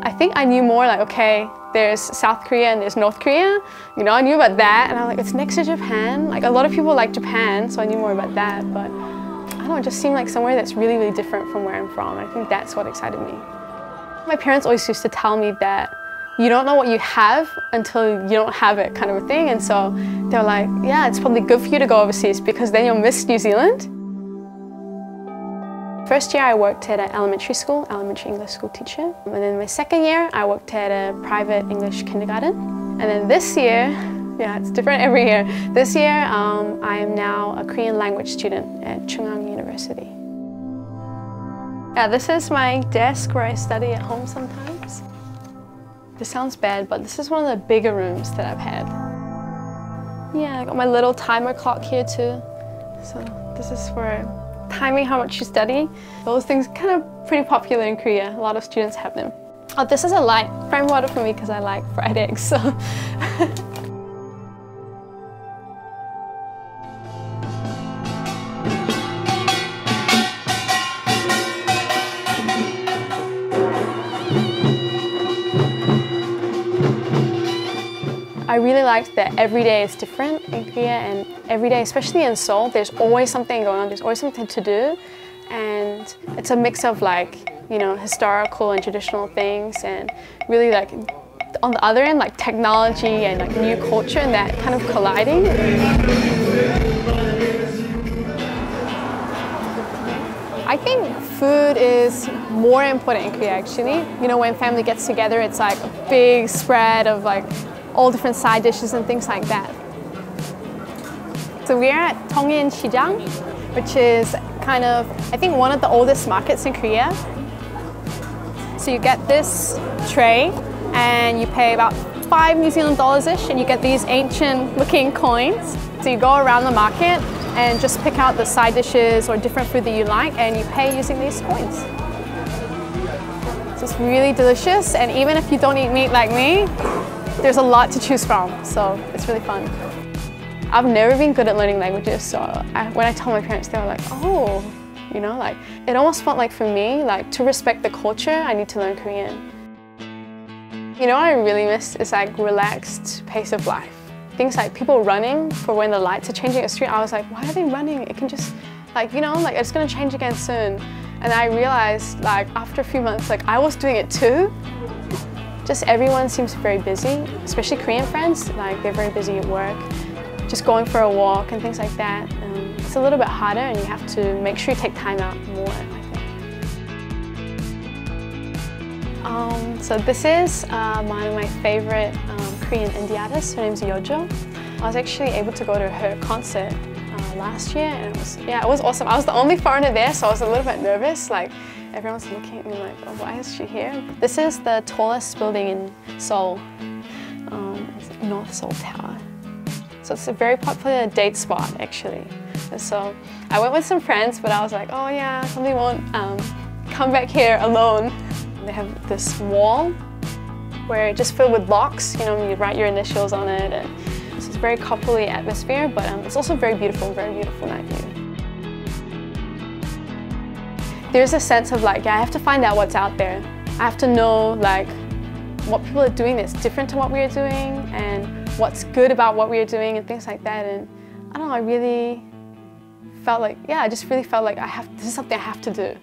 I think I knew more like, okay, there's South Korea and there's North Korea. You know, I knew about that and I'm like, it's next to Japan. Like a lot of people like Japan, so I knew more about that. But I don't know, it just seemed like somewhere that's really, really different from where I'm from. I think that's what excited me. My parents always used to tell me that you don't know what you have until you don't have it, kind of a thing. And so they're like, yeah, it's probably good for you to go overseas because then you'll miss New Zealand. First year I worked at an elementary school, elementary English school teacher. And then my second year I worked at a private English kindergarten. And then this year, yeah, it's different every year. This year I am now a Korean language student at Chungang University. Yeah, this is my desk where I study at home sometimes. This sounds bad, but this is one of the bigger rooms that I've had. Yeah, I got my little timer clock here too. So this is for timing how much you study. Those things are kind of pretty popular in Korea. A lot of students have them. Oh, this is a light. Prime water for me because I like fried eggs. So. I really liked that every day is different in Korea, and every day, especially in Seoul, there's always something going on, there's always something to do, and it's a mix of like, you know, historical and traditional things, and really like on the other end, like technology and like new culture and that kind of colliding. I think food is more important in Korea actually. You know, when family gets together, it's like a big spread of like all different side dishes and things like that. So we're at Tongin Sijang, which is kind of, I think, one of the oldest markets in Korea. So you get this tray and you pay about $5 New Zealand dollars-ish and you get these ancient looking coins. So you go around the market and just pick out the side dishes or different food that you like and you pay using these coins. So it's really delicious, and even if you don't eat meat like me, there's a lot to choose from, so it's really fun. I've never been good at learning languages, so when I told my parents, they were like, oh, you know, like, it almost felt like for me, like, to respect the culture, I need to learn Korean. You know what I really miss is like relaxed pace of life. Things like people running for when the lights are changing at the street, I was like, why are they running? It can just, like, you know, like, it's gonna change again soon. And I realized, like, after a few months, like, I was doing it too. Just everyone seems very busy, especially Korean friends, like they're very busy at work, just going for a walk and things like that. It's a little bit harder and you have to make sure you take time out more, I think. So this is one of my favorite Korean indie artists. Her name's Yeojo. I was actually able to go to her concert last year and it was awesome. I was the only foreigner there, so I was a little bit nervous. Like, everyone's looking at me like, oh, why is she here? This is the tallest building in Seoul, it's North Seoul Tower. So it's a very popular date spot, actually. And so I went with some friends, but I was like, oh yeah, I probably won't come back here alone. They have this wall where it's just filled with blocks, you know, you write your initials on it. And it's a very coupley atmosphere, but it's also very beautiful night view. There's a sense of like, yeah, I have to find out what's out there. I have to know like what people are doing that's different to what we are doing and what's good about what we are doing and things like that. And I don't know, I really felt like, yeah, I just really felt like this is something I have to do.